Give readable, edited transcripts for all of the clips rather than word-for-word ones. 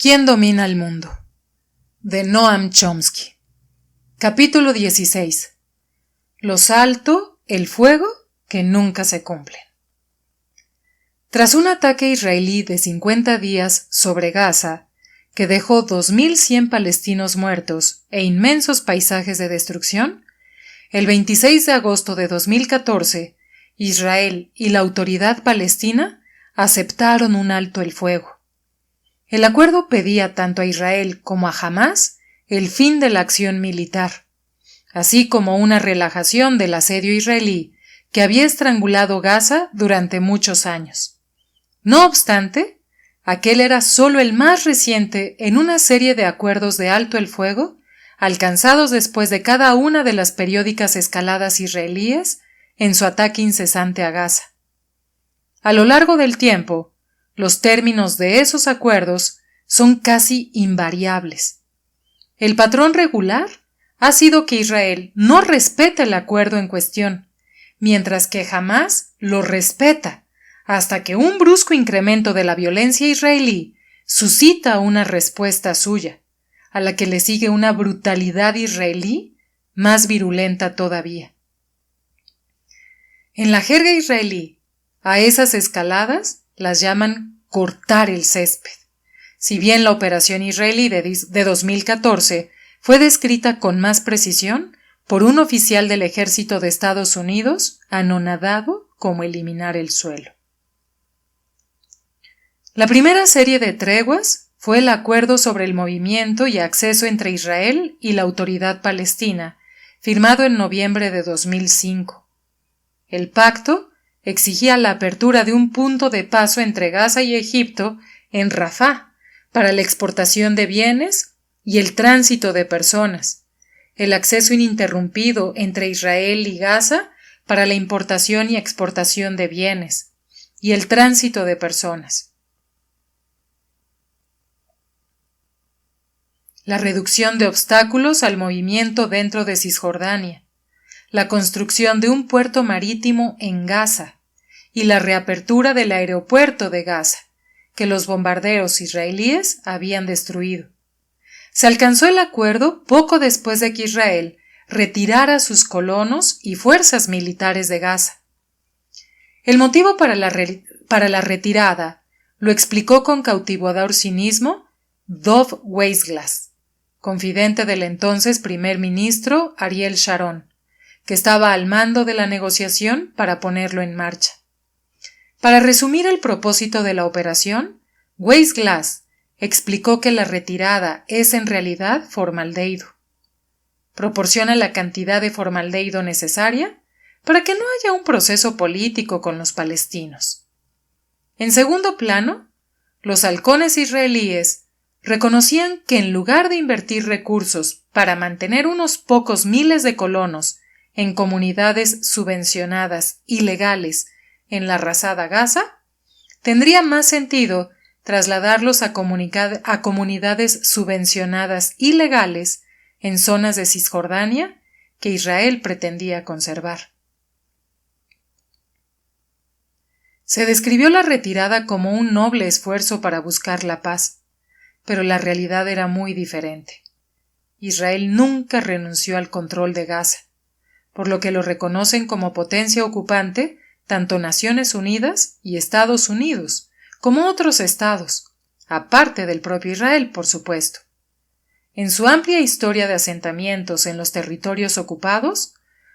¿Quién domina el mundo? De Noam Chomsky. Capítulo 16. Lo alto, el fuego, que nunca se cumple. Tras un ataque israelí de 50 días sobre Gaza, que dejó 2.100 palestinos muertos e inmensos paisajes de destrucción, el 26 de agosto de 2014, Israel y la autoridad palestina aceptaron un alto el fuego. El acuerdo pedía tanto a Israel como a Hamás el fin de la acción militar, así como una relajación del asedio israelí que había estrangulado Gaza durante muchos años. No obstante, aquel era solo el más reciente en una serie de acuerdos de alto el fuego alcanzados después de cada una de las periódicas escaladas israelíes en su ataque incesante a Gaza. A lo largo del tiempo, los términos de esos acuerdos son casi invariables. El patrón regular ha sido que Israel no respeta el acuerdo en cuestión, mientras que Hamás lo respeta, hasta que un brusco incremento de la violencia israelí suscita una respuesta suya, a la que le sigue una brutalidad israelí más virulenta todavía. En la jerga israelí, a esas escaladas las llaman cortar el césped. Si bien la operación israelí de 2014 fue descrita con más precisión por un oficial del ejército de Estados Unidos anonadado como eliminar el suelo. La primera serie de treguas fue el acuerdo sobre el movimiento y acceso entre Israel y la autoridad palestina, firmado en noviembre de 2005. El pacto exigía la apertura de un punto de paso entre Gaza y Egipto en Rafah para la exportación de bienes y el tránsito de personas, el acceso ininterrumpido entre Israel y Gaza para la importación y exportación de bienes y el tránsito de personas, la reducción de obstáculos al movimiento dentro de Cisjordania, la construcción de un puerto marítimo en Gaza y la reapertura del aeropuerto de Gaza, que los bombardeos israelíes habían destruido. Se alcanzó el acuerdo poco después de que Israel retirara sus colonos y fuerzas militares de Gaza. El motivo para la retirada lo explicó con cautivador cinismo Dov Weisglass, confidente del entonces primer ministro Ariel Sharon, que estaba al mando de la negociación para ponerlo en marcha. Para resumir el propósito de la operación, Weisglass explicó que la retirada es en realidad formaldehído. Proporciona la cantidad de formaldehído necesaria para que no haya un proceso político con los palestinos. En segundo plano, los halcones israelíes reconocían que en lugar de invertir recursos para mantener unos pocos miles de colonos en comunidades subvencionadas y legales en la arrasada Gaza, tendría más sentido trasladarlos a comunidades subvencionadas y legales en zonas de Cisjordania que Israel pretendía conservar. Se describió la retirada como un noble esfuerzo para buscar la paz, pero la realidad era muy diferente. Israel nunca renunció al control de Gaza, por lo que lo reconocen como potencia ocupante tanto Naciones Unidas y Estados Unidos, como otros estados, aparte del propio Israel, por supuesto. En su amplia historia de asentamientos en los territorios ocupados,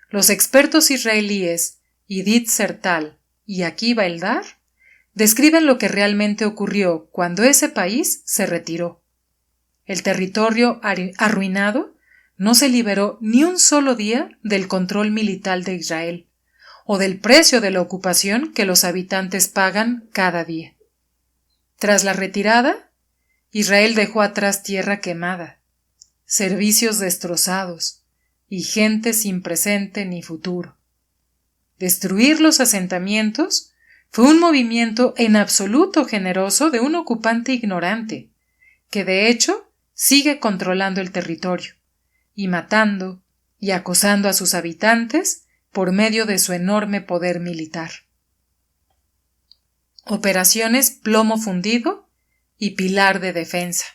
los expertos israelíes Idit Sertal y Akiva Eldar describen lo que realmente ocurrió cuando ese país se retiró. El territorio arruinado no se liberó ni un solo día del control militar de Israel, o del precio de la ocupación que los habitantes pagan cada día. Tras la retirada, Israel dejó atrás tierra quemada, servicios destrozados y gente sin presente ni futuro. Destruir los asentamientos fue un movimiento en absoluto generoso de un ocupante ignorante, que de hecho sigue controlando el territorio, y matando y acosando a sus habitantes por medio de su enorme poder militar. Operaciones Plomo Fundido y Pilar de Defensa.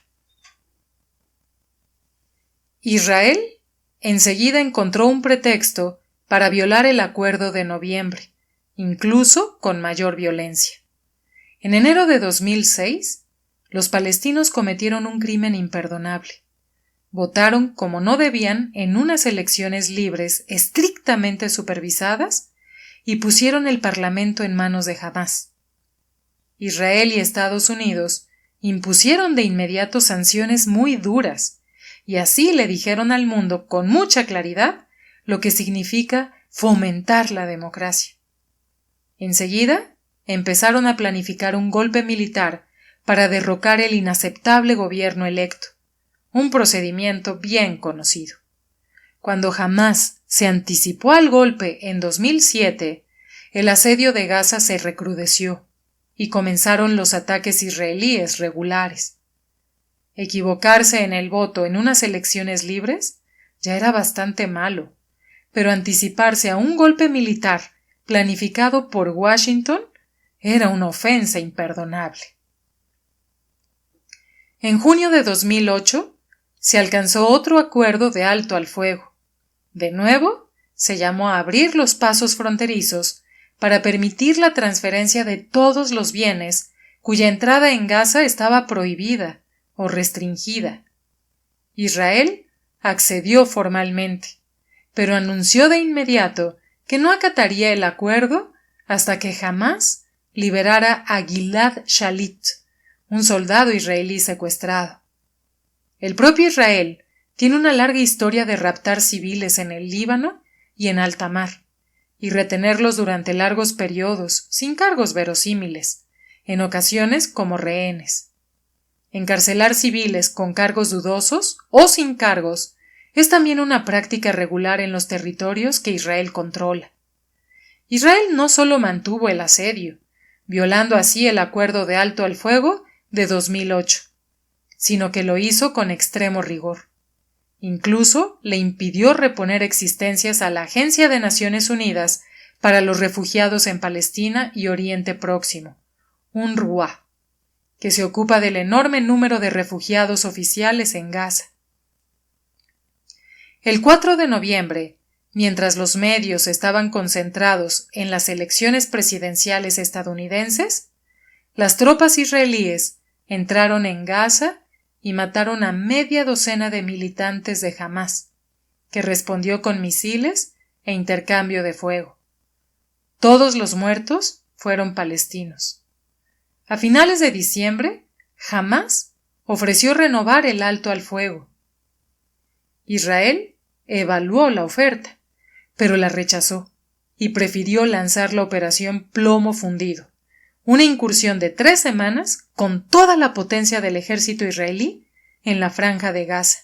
Israel enseguida encontró un pretexto para violar el acuerdo de noviembre, incluso con mayor violencia. En enero de 2006, los palestinos cometieron un crimen imperdonable. Votaron como no debían en unas elecciones libres estrictamente supervisadas y pusieron el parlamento en manos de Hamás. Israel y Estados Unidos impusieron de inmediato sanciones muy duras y así le dijeron al mundo con mucha claridad lo que significa fomentar la democracia. Enseguida empezaron a planificar un golpe militar para derrocar el inaceptable gobierno electo, un procedimiento bien conocido. Cuando Hamás se anticipó al golpe en 2007, el asedio de Gaza se recrudeció y comenzaron los ataques israelíes regulares. Equivocarse en el voto en unas elecciones libres ya era bastante malo, pero anticiparse a un golpe militar planificado por Washington era una ofensa imperdonable. En junio de 2008 se alcanzó otro acuerdo de alto al fuego. De nuevo, se llamó a abrir los pasos fronterizos para permitir la transferencia de todos los bienes cuya entrada en Gaza estaba prohibida o restringida. Israel accedió formalmente, pero anunció de inmediato que no acataría el acuerdo hasta que Hamás liberara a Gilad Shalit, un soldado israelí secuestrado. El propio Israel tiene una larga historia de raptar civiles en el Líbano y en alta mar, y retenerlos durante largos periodos, sin cargos verosímiles, en ocasiones como rehenes. Encarcelar civiles con cargos dudosos o sin cargos es también una práctica regular en los territorios que Israel controla. Israel no solo mantuvo el asedio, violando así el acuerdo de alto al fuego de 2008, sino que lo hizo con extremo rigor. Incluso le impidió reponer existencias a la Agencia de Naciones Unidas para los Refugiados en Palestina y Oriente Próximo, UNRWA, que se ocupa del enorme número de refugiados oficiales en Gaza. El 4 de noviembre, mientras los medios estaban concentrados en las elecciones presidenciales estadounidenses, las tropas israelíes entraron en Gaza y mataron a media docena de militantes de Hamás, que respondió con misiles e intercambio de fuego. Todos los muertos fueron palestinos. A finales de diciembre, Hamás ofreció renovar el alto al fuego. Israel evaluó la oferta, pero la rechazó y prefirió lanzar la operación Plomo Fundido, una incursión de 3 semanas con toda la potencia del ejército israelí en la franja de Gaza.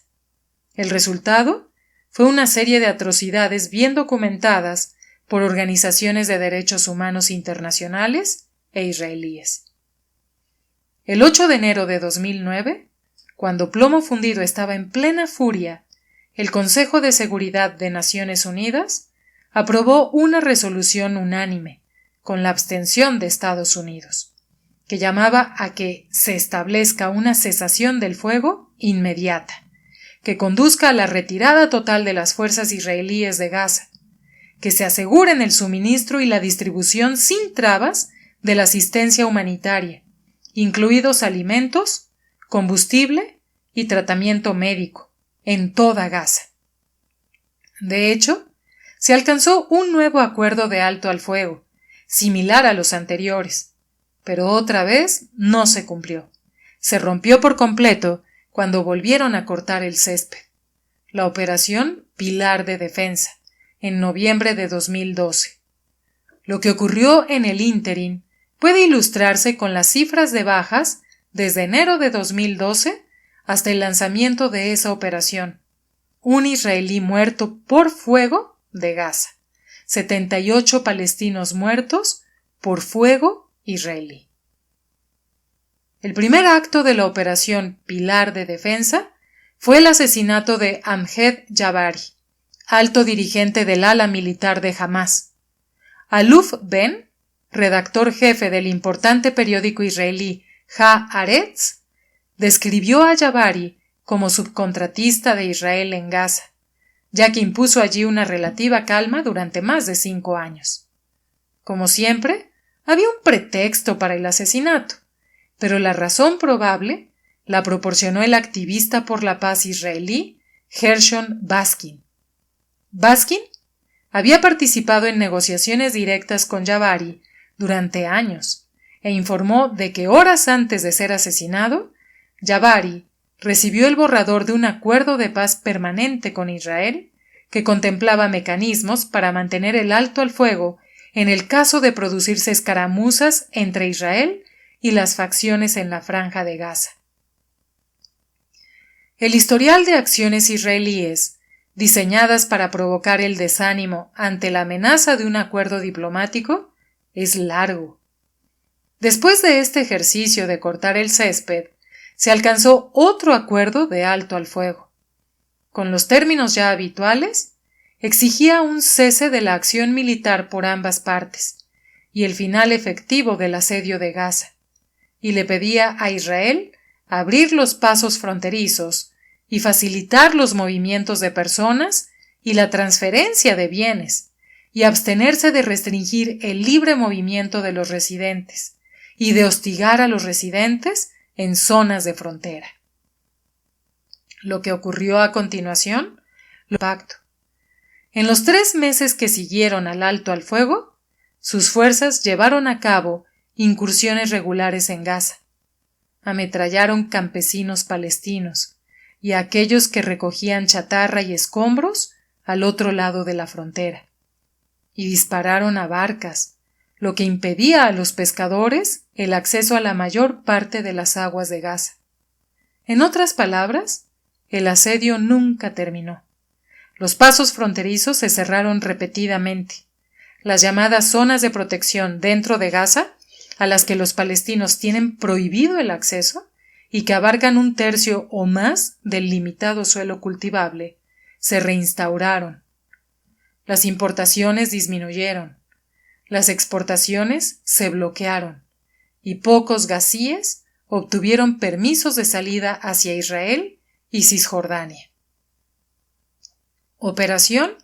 El resultado fue una serie de atrocidades bien documentadas por organizaciones de derechos humanos internacionales e israelíes. El 8 de enero de 2009, cuando Plomo Fundido estaba en plena furia, el Consejo de Seguridad de Naciones Unidas aprobó una resolución unánime, con la abstención de Estados Unidos, que llamaba a que se establezca una cesación del fuego inmediata, que conduzca a la retirada total de las fuerzas israelíes de Gaza, que se aseguren el suministro y la distribución sin trabas de la asistencia humanitaria, incluidos alimentos, combustible y tratamiento médico, en toda Gaza. De hecho, se alcanzó un nuevo acuerdo de alto al fuego, similar a los anteriores, pero otra vez no se cumplió. Se rompió por completo cuando volvieron a cortar el césped. La operación Pilar de Defensa, en noviembre de 2012. Lo que ocurrió en el ínterin puede ilustrarse con las cifras de bajas desde enero de 2012 hasta el lanzamiento de esa operación. Un israelí muerto por fuego de Gaza. 78 palestinos muertos por fuego israelí. El primer acto de la operación Pilar de Defensa fue el asesinato de Amjed Jabari, alto dirigente del ala militar de Hamás. Aluf Ben, redactor jefe del importante periódico israelí Haaretz, describió a Jabari como subcontratista de Israel en Gaza, ya que impuso allí una relativa calma durante más de 5 años. Como siempre, había un pretexto para el asesinato, pero la razón probable la proporcionó el activista por la paz israelí Gershon Baskin. Baskin había participado en negociaciones directas con Jabari durante años e informó de que horas antes de ser asesinado, Jabari recibió el borrador de un acuerdo de paz permanente con Israel que contemplaba mecanismos para mantener el alto al fuego en el caso de producirse escaramuzas entre Israel y las facciones en la Franja de Gaza. El historial de acciones israelíes, diseñadas para provocar el desánimo ante la amenaza de un acuerdo diplomático, es largo. Después de este ejercicio de cortar el césped, se alcanzó otro acuerdo de alto al fuego. Con los términos ya habituales, exigía un cese de la acción militar por ambas partes y el final efectivo del asedio de Gaza, y le pedía a Israel abrir los pasos fronterizos y facilitar los movimientos de personas y la transferencia de bienes, y abstenerse de restringir el libre movimiento de los residentes y de hostigar a los residentes en zonas de frontera. Lo que ocurrió a continuación, lo pacto. En los 3 meses que siguieron al alto al fuego, sus fuerzas llevaron a cabo incursiones regulares en Gaza. Ametrallaron campesinos palestinos y a aquellos que recogían chatarra y escombros al otro lado de la frontera. Y dispararon a barcas, lo que impedía a los pescadores el acceso a la mayor parte de las aguas de Gaza. En otras palabras, el asedio nunca terminó. Los pasos fronterizos se cerraron repetidamente. Las llamadas zonas de protección dentro de Gaza, a las que los palestinos tienen prohibido el acceso y que abarcan 1/3 o más del limitado suelo cultivable, se reinstauraron. Las importaciones disminuyeron. Las exportaciones se bloquearon y pocos gazíes obtuvieron permisos de salida hacia Israel y Cisjordania. Operación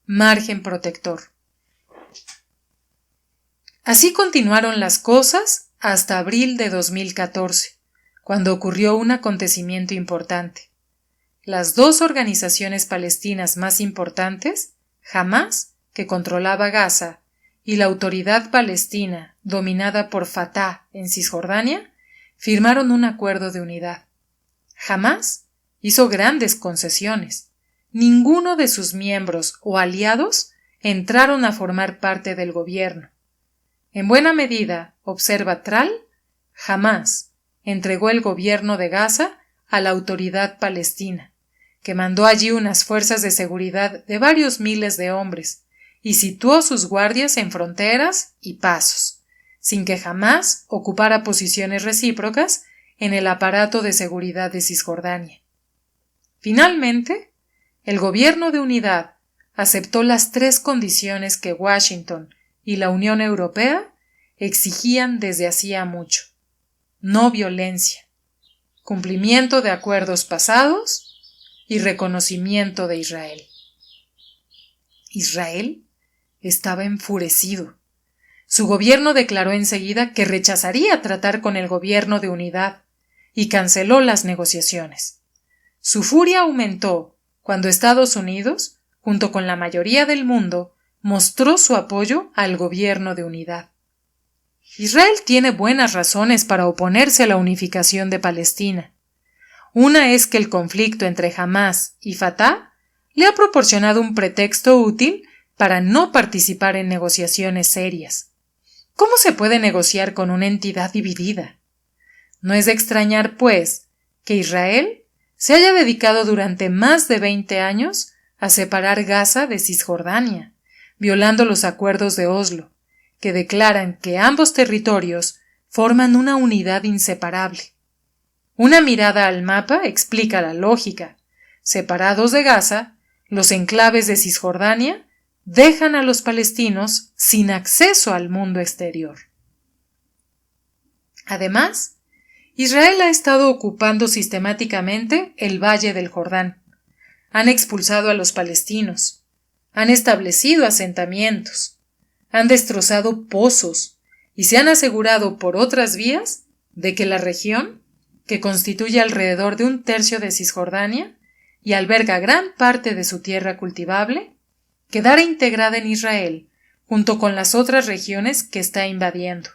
Margen Protector. Así continuaron las cosas hasta abril de 2014, cuando ocurrió un acontecimiento importante. Las 2 organizaciones palestinas más importantes, Hamás, que controlaba Gaza, y la Autoridad Palestina, dominada por Fatah en Cisjordania, firmaron un acuerdo de unidad. Hamás hizo grandes concesiones. Ninguno de sus miembros o aliados entraron a formar parte del gobierno. En buena medida, observa Tral, Hamás entregó el gobierno de Gaza a la Autoridad Palestina, que mandó allí unas fuerzas de seguridad de varios miles de hombres y situó sus guardias en fronteras y pasos, sin que jamás ocupara posiciones recíprocas en el aparato de seguridad de Cisjordania. Finalmente, el gobierno de unidad aceptó las 3 condiciones que Washington y la Unión Europea exigían desde hacía mucho: no violencia, cumplimiento de acuerdos pasados y reconocimiento de Israel. Israel estaba enfurecido. Su gobierno declaró enseguida que rechazaría tratar con el gobierno de unidad y canceló las negociaciones. Su furia aumentó cuando Estados Unidos, junto con la mayoría del mundo, mostró su apoyo al gobierno de unidad. Israel tiene buenas razones para oponerse a la unificación de Palestina. Una es que el conflicto entre Hamás y Fatah le ha proporcionado un pretexto útil para no participar en negociaciones serias. ¿Cómo se puede negociar con una entidad dividida? No es de extrañar, pues, que Israel se haya dedicado durante más de 20 años a separar Gaza de Cisjordania, violando los acuerdos de Oslo, que declaran que ambos territorios forman una unidad inseparable. Una mirada al mapa explica la lógica. Separados de Gaza, los enclaves de Cisjordania dejan a los palestinos sin acceso al mundo exterior. Además, Israel ha estado ocupando sistemáticamente el Valle del Jordán. Han expulsado a los palestinos, han establecido asentamientos, han destrozado pozos y se han asegurado por otras vías de que la región, que constituye alrededor de 1/3 de Cisjordania y alberga gran parte de su tierra cultivable, quedara integrada en Israel junto con las otras regiones que está invadiendo.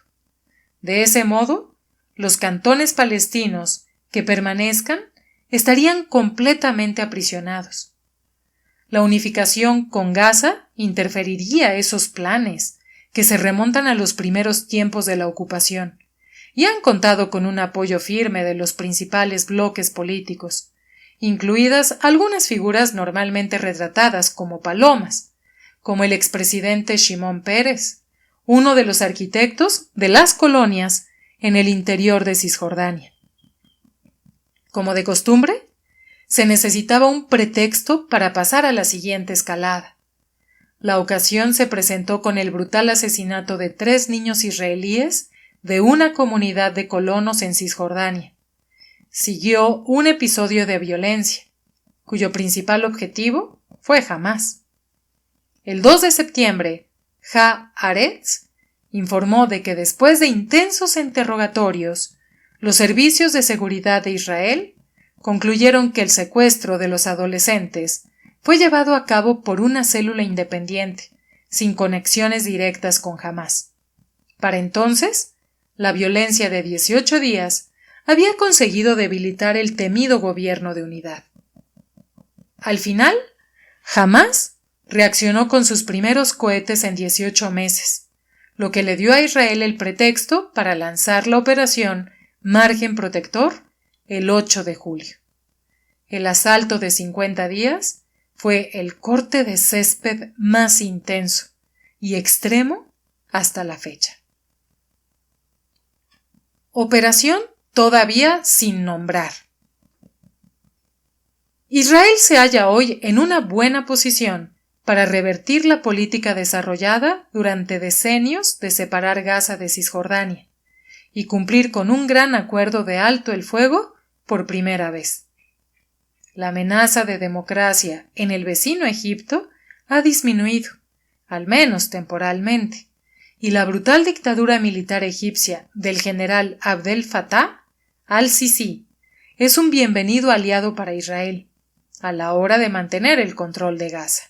De ese modo, los cantones palestinos que permanezcan estarían completamente aprisionados. La unificación con Gaza interferiría esos planes que se remontan a los primeros tiempos de la ocupación y han contado con un apoyo firme de los principales bloques políticos, incluidas algunas figuras normalmente retratadas como palomas, como el expresidente Shimon Peres, uno de los arquitectos de las colonias en el interior de Cisjordania. Como de costumbre, se necesitaba un pretexto para pasar a la siguiente escalada. La ocasión se presentó con el brutal asesinato de 3 niños israelíes de una comunidad de colonos en Cisjordania. Siguió un episodio de violencia, cuyo principal objetivo fue Hamás. El 2 de septiembre, Haaretz informó de que después de intensos interrogatorios, los servicios de seguridad de Israel concluyeron que el secuestro de los adolescentes fue llevado a cabo por una célula independiente, sin conexiones directas con Hamás. Para entonces, la violencia de 18 días había conseguido debilitar el temido gobierno de unidad. Al final, Hamás reaccionó con sus primeros cohetes en 18 meses, lo que le dio a Israel el pretexto para lanzar la operación Margen Protector el 8 de julio. El asalto de 50 días fue el corte de césped más intenso y extremo hasta la fecha. Operación todavía sin nombrar. Israel se halla hoy en una buena posición para revertir la política desarrollada durante decenios de separar Gaza de Cisjordania y cumplir con un gran acuerdo de alto el fuego por primera vez. La amenaza de democracia en el vecino Egipto ha disminuido, al menos temporalmente, y la brutal dictadura militar egipcia del general Abdel Fattah al-Sisi es un bienvenido aliado para Israel a la hora de mantener el control de Gaza.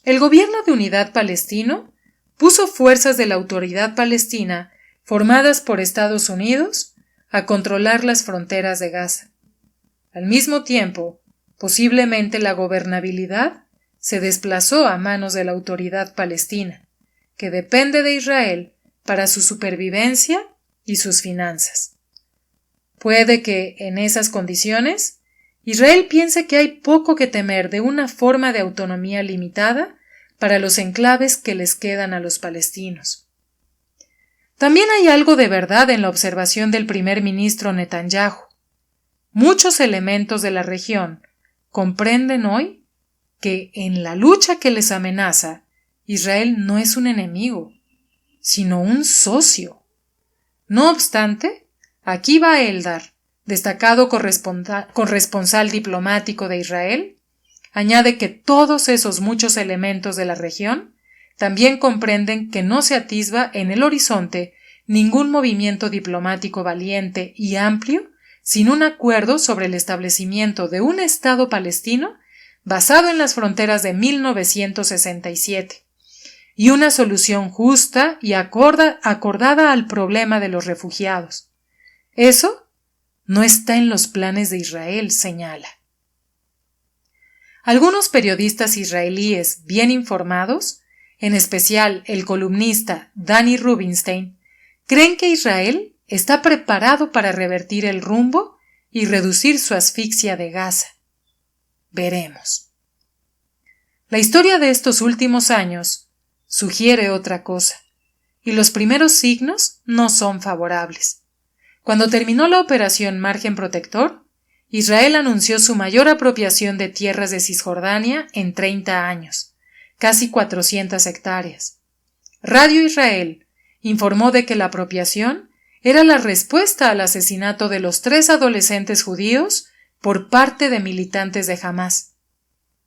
El gobierno de unidad palestino puso fuerzas de la Autoridad Palestina formadas por Estados Unidos a controlar las fronteras de Gaza. Al mismo tiempo, posiblemente la gobernabilidad se desplazó a manos de la Autoridad Palestina, que depende de Israel para su supervivencia y sus finanzas. Puede que, en esas condiciones, Israel piense que hay poco que temer de una forma de autonomía limitada para los enclaves que les quedan a los palestinos. También hay algo de verdad en la observación del primer ministro Netanyahu. Muchos elementos de la región comprenden hoy que en la lucha que les amenaza, Israel no es un enemigo, sino un socio. No obstante, Akiva Eldar, destacado corresponsal diplomático de Israel, añade que todos esos muchos elementos de la región también comprenden que no se atisba en el horizonte ningún movimiento diplomático valiente y amplio sin un acuerdo sobre el establecimiento de un Estado palestino basado en las fronteras de 1967 y una solución justa y acordada al problema de los refugiados. Eso no está en los planes de Israel, señala. Algunos periodistas israelíes bien informados, en especial el columnista Danny Rubinstein, creen que Israel está preparado para revertir el rumbo y reducir su asfixia de Gaza. Veremos. La historia de estos últimos años sugiere otra cosa, y los primeros signos no son favorables. Cuando terminó la operación Margen Protector, Israel anunció su mayor apropiación de tierras de Cisjordania en 30 años, casi 400 hectáreas. Radio Israel informó de que la apropiación era la respuesta al asesinato de los 3 adolescentes judíos por parte de militantes de Hamás.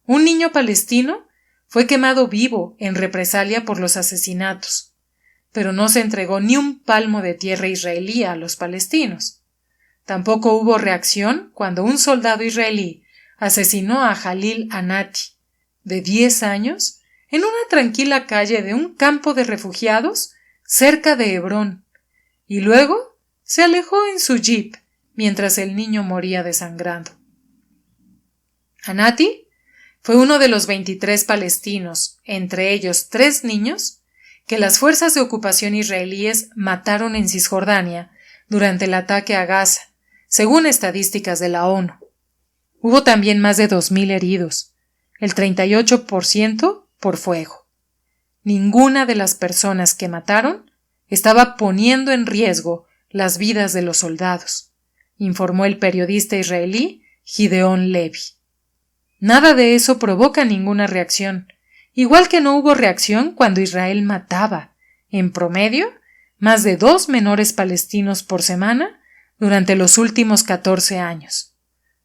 Un niño palestino fue quemado vivo en represalia por los asesinatos, pero no se entregó ni un palmo de tierra israelí a los palestinos. Tampoco hubo reacción cuando un soldado israelí asesinó a Jalil Anati, de 10 años, en una tranquila calle de un campo de refugiados cerca de Hebrón, y luego se alejó en su jeep mientras el niño moría desangrando. Anati fue uno de los 23 palestinos, entre ellos 3 niños, que las fuerzas de ocupación israelíes mataron en Cisjordania durante el ataque a Gaza, según estadísticas de la ONU. Hubo también más de 2.000 heridos, el 38% por fuego. Ninguna de las personas que mataron estaba poniendo en riesgo las vidas de los soldados, informó el periodista israelí Gideon Levy. Nada de eso provoca ninguna reacción, igual que no hubo reacción cuando Israel mataba, en promedio, más de 2 menores palestinos por semana durante los últimos 14 años.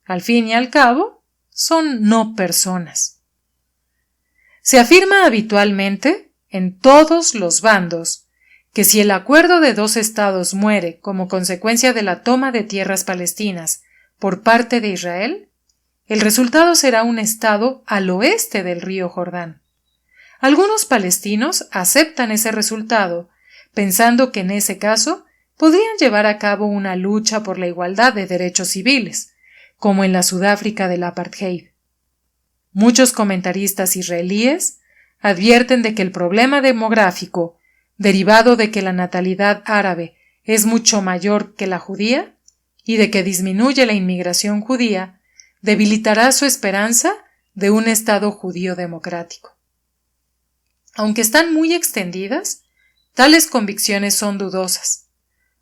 Al fin y al cabo, son no personas. Se afirma habitualmente, en todos los bandos, que si el acuerdo de 2 estados muere como consecuencia de la toma de tierras palestinas por parte de Israel, el resultado será un estado al oeste del río Jordán. Algunos palestinos aceptan ese resultado, pensando que en ese caso podrían llevar a cabo una lucha por la igualdad de derechos civiles, como en la Sudáfrica del apartheid. Muchos comentaristas israelíes advierten de que el problema demográfico, derivado de que la natalidad árabe es mucho mayor que la judía y de que disminuye la inmigración judía, debilitará su esperanza de un Estado judío democrático. Aunque están muy extendidas, tales convicciones son dudosas.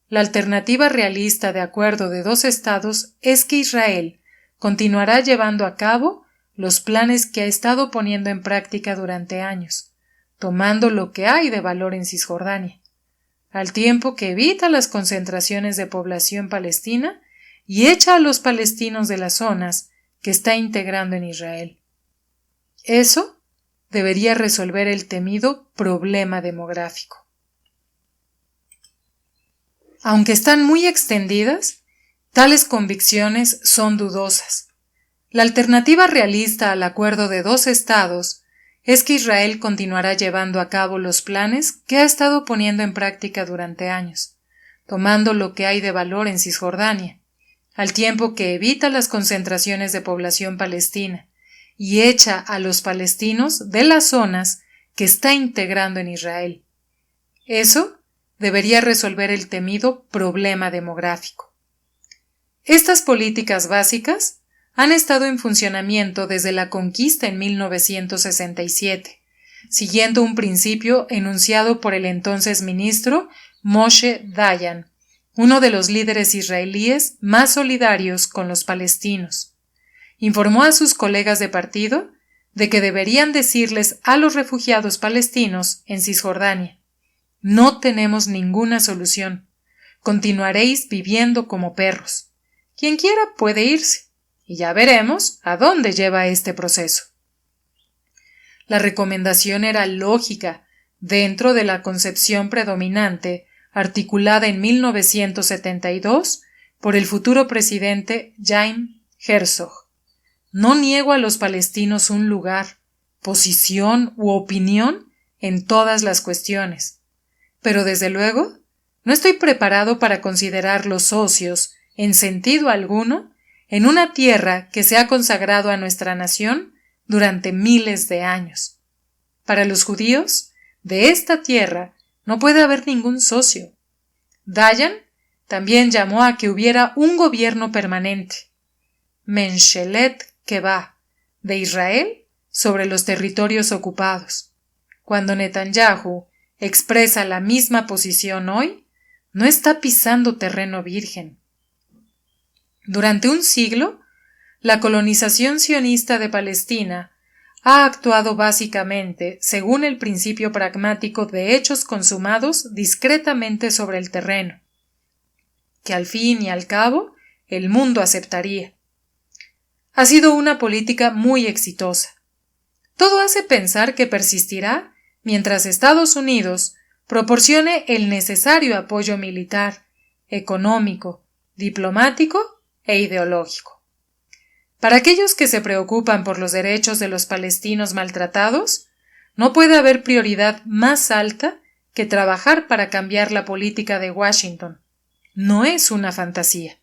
La alternativa realista de acuerdo de 2 estados es que Israel continuará llevando a cabo los planes que ha estado poniendo en práctica durante años, tomando lo que hay de valor en Cisjordania, al tiempo que evita las concentraciones de población palestina y echa a los palestinos de las zonas que está integrando en Israel. Eso debería resolver el temido problema demográfico. Aunque están muy extendidas, tales convicciones son dudosas. La alternativa realista al acuerdo de 2 estados es que Israel continuará llevando a cabo los planes que ha estado poniendo en práctica durante años, tomando lo que hay de valor en Cisjordania, al tiempo que evita las concentraciones de población palestina y echa a los palestinos de las zonas que está integrando en Israel. Eso debería resolver el temido problema demográfico. Estas políticas básicas han estado en funcionamiento desde la conquista en 1967, siguiendo un principio enunciado por el entonces ministro Moshe Dayan, uno de los líderes israelíes más solidarios con los palestinos. Informó a sus colegas de partido de que deberían decirles a los refugiados palestinos en Cisjordania: no tenemos ninguna solución. Continuaréis viviendo como perros. Quien quiera puede irse, y ya veremos a dónde lleva este proceso. La recomendación era lógica dentro de la concepción predominante articulada en 1972 por el futuro presidente Chaim Herzog. No niego a los palestinos un lugar, posición u opinión en todas las cuestiones, pero desde luego no estoy preparado para considerarlos socios, en sentido alguno, en una tierra que se ha consagrado a nuestra nación durante miles de años. Para los judíos, de esta tierra no puede haber ningún socio. Dayan también llamó a que hubiera un gobierno permanente, Menshelet Kebá, de Israel sobre los territorios ocupados. Cuando Netanyahu expresa la misma posición hoy, no está pisando terreno virgen. Durante un siglo, la colonización sionista de Palestina ha actuado básicamente según el principio pragmático de hechos consumados discretamente sobre el terreno, que al fin y al cabo el mundo aceptaría. Ha sido una política muy exitosa. Todo hace pensar que persistirá mientras Estados Unidos proporcione el necesario apoyo militar, económico, diplomático e ideológico. Para aquellos que se preocupan por los derechos de los palestinos maltratados, no puede haber prioridad más alta que trabajar para cambiar la política de Washington. No es una fantasía.